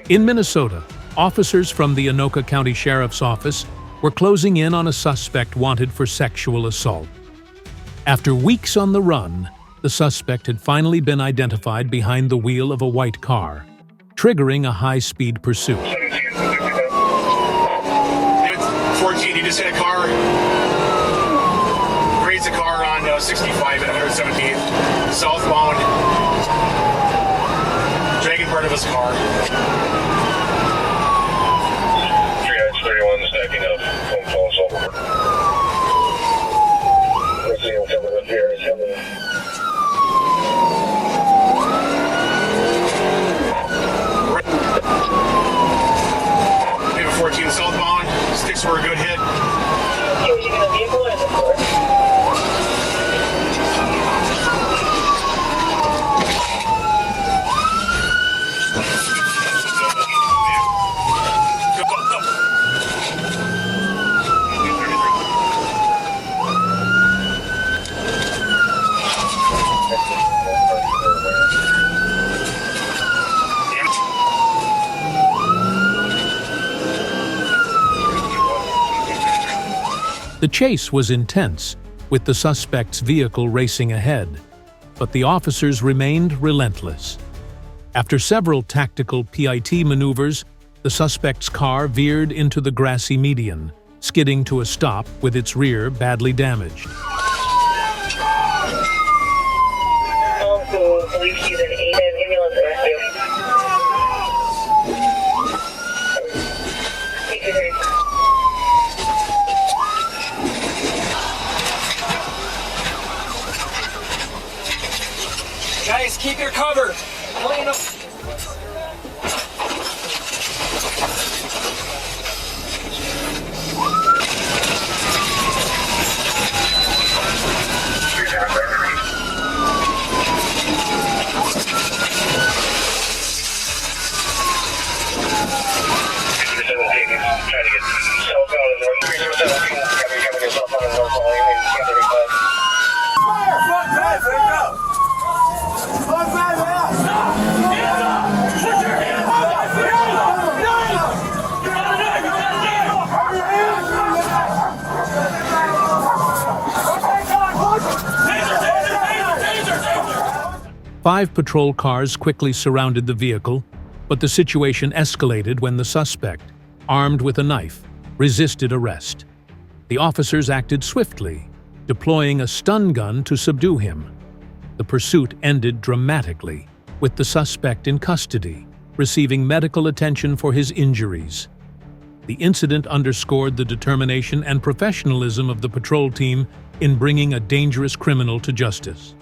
In Minnesota, officers from the Anoka County Sheriff's Office were closing in on a suspect wanted for sexual assault. After weeks on the run, the suspect had finally been identified behind the wheel of a white car, triggering a high-speed pursuit. 14, he just hit a car. Grazed a car on 65 and 117th, southbound. Dragging part of his car. 31 stacking up. Phone calls over. Let's see him coming up here. He's coming. Maybe 14 southbound. Sticks were a good hit. He was using a vehicle or the car? The chase was intense, with the suspect's vehicle racing ahead, but the officers remained relentless. After several tactical PIT maneuvers, the suspect's car veered into the grassy median, skidding to a stop with its rear badly damaged. Police use an ambulance rescue. Guys, keep your cover. Line up. Five patrol cars quickly surrounded the vehicle, but the situation escalated when the suspect, armed with a knife, resisted arrest. The officers acted swiftly, deploying a stun gun to subdue him. The pursuit ended dramatically, with the suspect in custody, receiving medical attention for his injuries. The incident underscored the determination and professionalism of the patrol team in bringing a dangerous criminal to justice.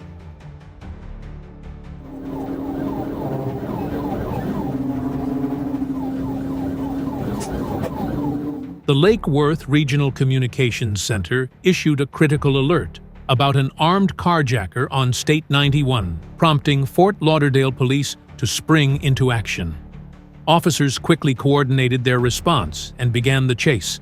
The Lake Worth Regional Communications Center issued a critical alert about an armed carjacker on State 91, prompting Fort Lauderdale police to spring into action. Officers quickly coordinated their response and began the chase.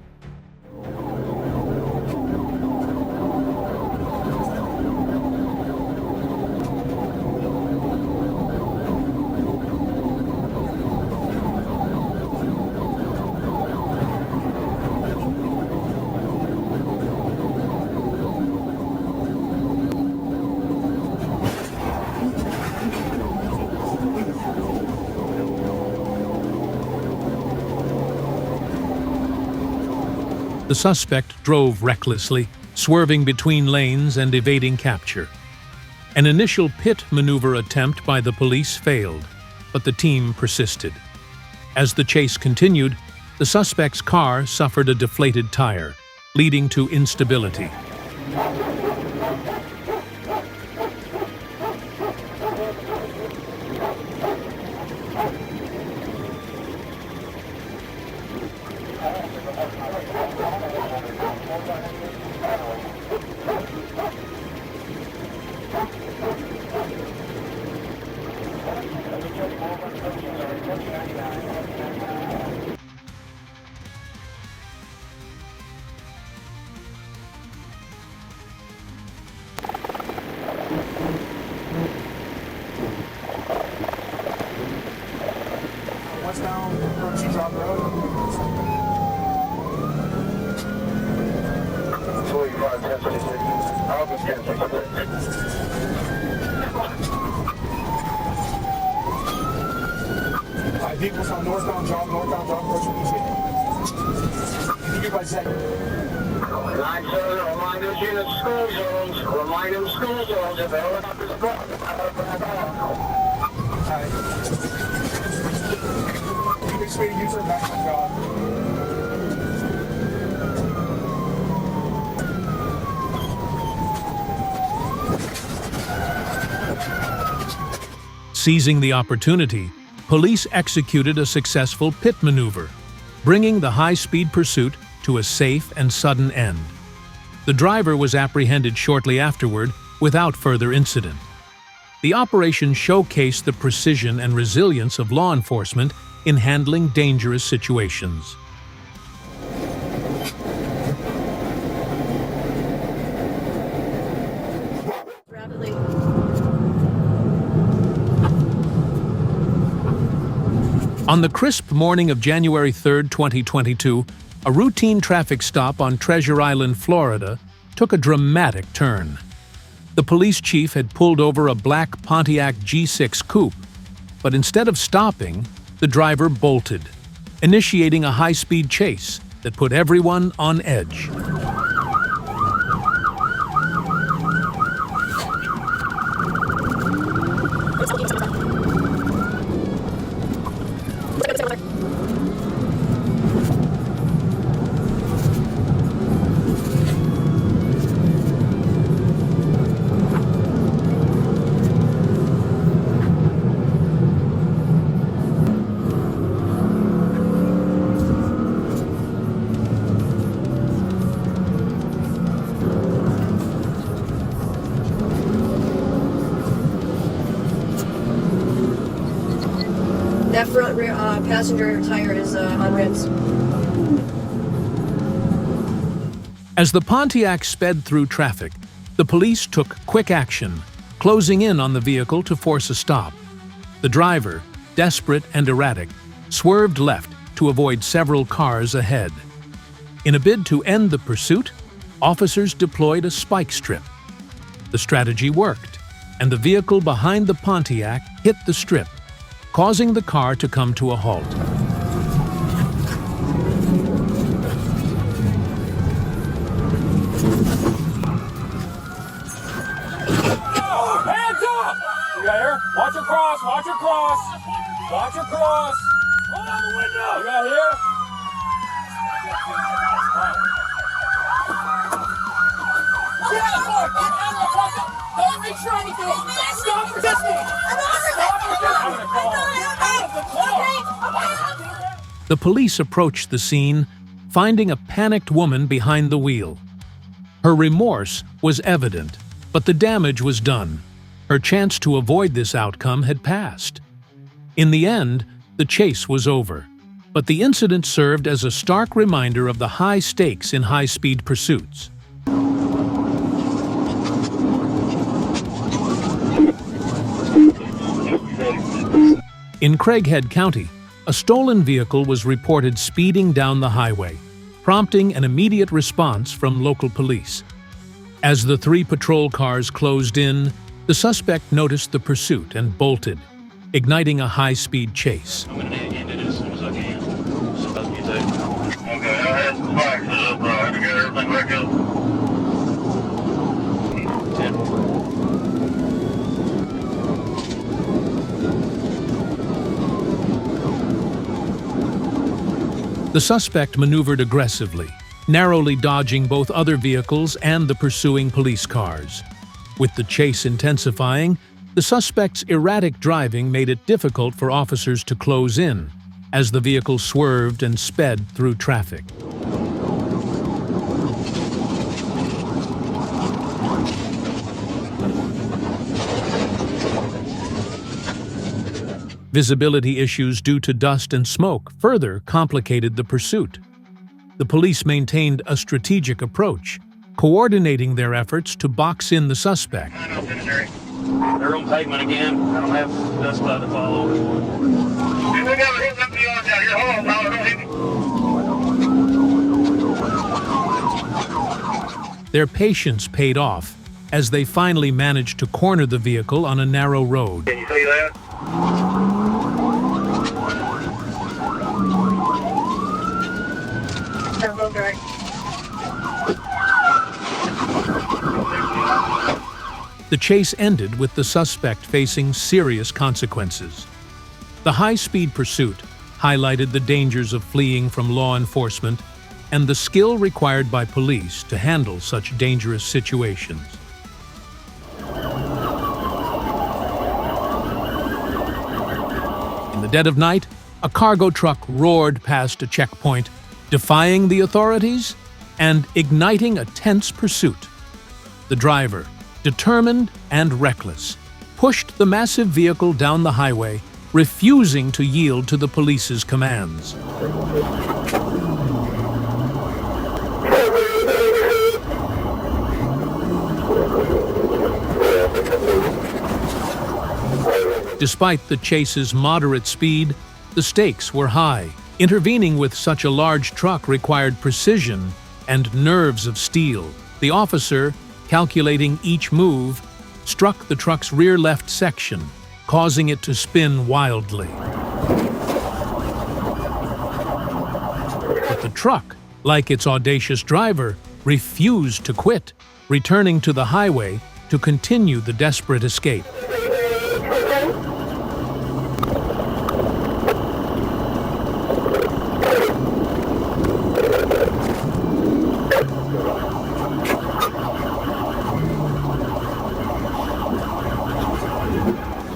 The suspect drove recklessly, swerving between lanes and evading capture. An initial pit maneuver attempt by the police failed, but the team persisted. As the chase continued, the suspect's car suffered a deflated tire, leading to instability. westbound, approaching Drop Road. 45, 1066. I'll be 1066. Vehicles on northbound job, approaching easy. Can you give by second? 9-7, remind those units school zones. Remind them school zones if the helicopter's blocked. Alright. You can speed user back on job. Seizing the opportunity, police executed a successful pit maneuver, bringing the high-speed pursuit to a safe and sudden end. The driver was apprehended shortly afterward without further incident. The operation showcased the precision and resilience of law enforcement in handling dangerous situations. On the crisp morning of January 3, 2022, a routine traffic stop on Treasure Island, Florida, took a dramatic turn. The police chief had pulled over a black Pontiac G6 coupe, but instead of stopping, the driver bolted, initiating a high-speed chase that put everyone on edge. That front rear passenger tire is on rims. As the Pontiac sped through traffic, the police took quick action, closing in on the vehicle to force a stop. The driver, desperate and erratic, swerved left to avoid several cars ahead. In a bid to end the pursuit, officers deployed a spike strip. The strategy worked, and the vehicle behind the Pontiac hit the strip, causing the car to come to a halt. Hands up! You got here? Watch your cross, watch your cross. Watch your cross. Hold on the window. You got here? Don't make sure anything. Stop resisting. The police approached the scene, finding a panicked woman behind the wheel. Her remorse was evident, but the damage was done. Her chance to avoid this outcome had passed. In the end, the chase was over, but the incident served as a stark reminder of the high stakes in high-speed pursuits. In Craighead County, a stolen vehicle was reported speeding down the highway, prompting an immediate response from local police. As the 3 patrol cars closed in, the suspect noticed the pursuit and bolted, igniting a high-speed chase. I'm going to end it as soon as I can. Okay, I have the boxes up, I have to get everything back up. 10. The suspect maneuvered aggressively, narrowly dodging both other vehicles and the pursuing police cars. With the chase intensifying, the suspect's erratic driving made it difficult for officers to close in, as the vehicle swerved and sped through traffic. Visibility issues due to dust and smoke further complicated the pursuit. The police maintained a strategic approach, coordinating their efforts to box in the suspect. They're on pavement again. I don't have dust cloud to follow. We got a hit up the Their patience paid off as they finally managed to corner the vehicle on a narrow road. Can you see that? Turbo drag. The chase ended with the suspect facing serious consequences. The high-speed pursuit highlighted the dangers of fleeing from law enforcement and the skill required by police to handle such dangerous situations. In the dead of night, a cargo truck roared past a checkpoint, defying the authorities and igniting a tense pursuit. The driver, determined and reckless, pushed the massive vehicle down the highway, refusing to yield to the police's commands. Despite the chase's moderate speed, the stakes were high. Intervening with such a large truck required precision and nerves of steel. The officer, calculating each move, struck the truck's rear left section, causing it to spin wildly. But the truck, like its audacious driver, refused to quit, returning to the highway to continue the desperate escape.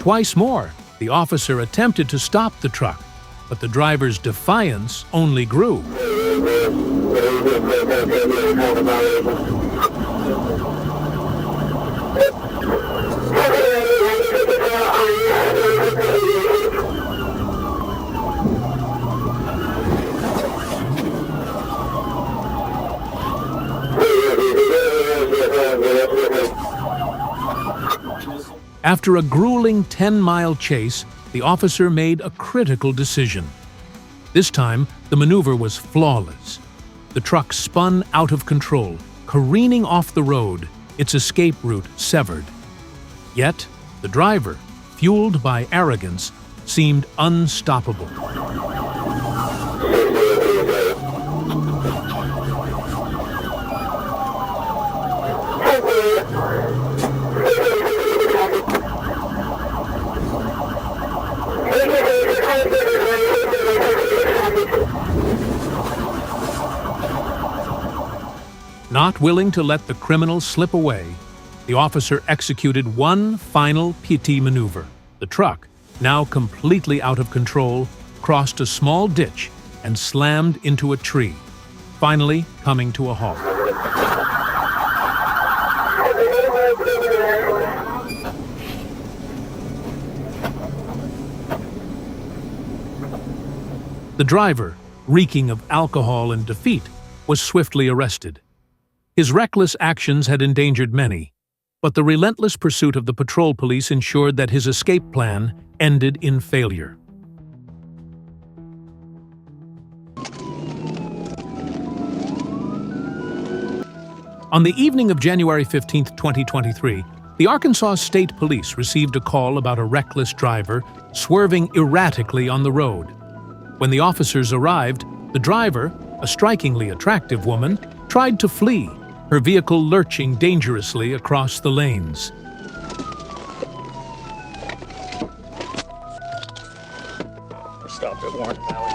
Twice more, the officer attempted to stop the truck, but the driver's defiance only grew. After a grueling 10-mile chase, the officer made a critical decision. This time, the maneuver was flawless. The truck spun out of control, careening off the road, its escape route severed. Yet, the driver, fueled by arrogance, seemed unstoppable. Not willing to let the criminal slip away, the officer executed one final PT maneuver. The truck, now completely out of control, crossed a small ditch and slammed into a tree, finally coming to a halt. The driver, reeking of alcohol and defeat, was swiftly arrested. His reckless actions had endangered many, but the relentless pursuit of the patrol police ensured that his escape plan ended in failure. On the evening of January 15, 2023, the Arkansas State Police received a call about a reckless driver swerving erratically on the road. When the officers arrived, the driver, a strikingly attractive woman, tried to flee, her vehicle lurching dangerously across the lanes. We're stopped at Warren Valley.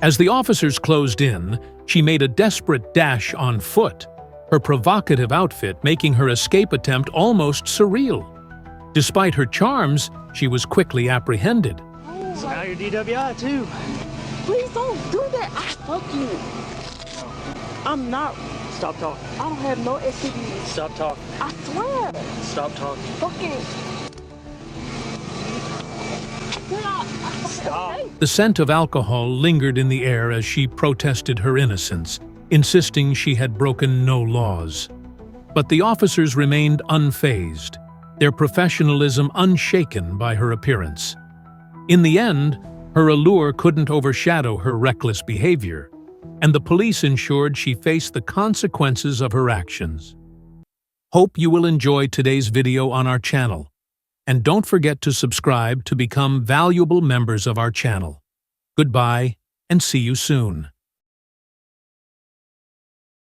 As the officers closed in, she made a desperate dash on foot, her provocative outfit making her escape attempt almost surreal. Despite her charms, she was quickly apprehended. So now you're DWI too. Please don't do that. I fuck you. I'm not. Stop talking. I don't have no STDs. Stop talking. I swear. Stop talking. Fucking. Stop. The scent of alcohol lingered in the air as she protested her innocence, insisting she had broken no laws. But the officers remained unfazed, their professionalism unshaken by her appearance. In the end, her allure couldn't overshadow her reckless behavior, and the police ensured she faced the consequences of her actions. Hope you will enjoy today's video on our channel, and don't forget to subscribe to become valuable members of our channel. Goodbye, and see you soon.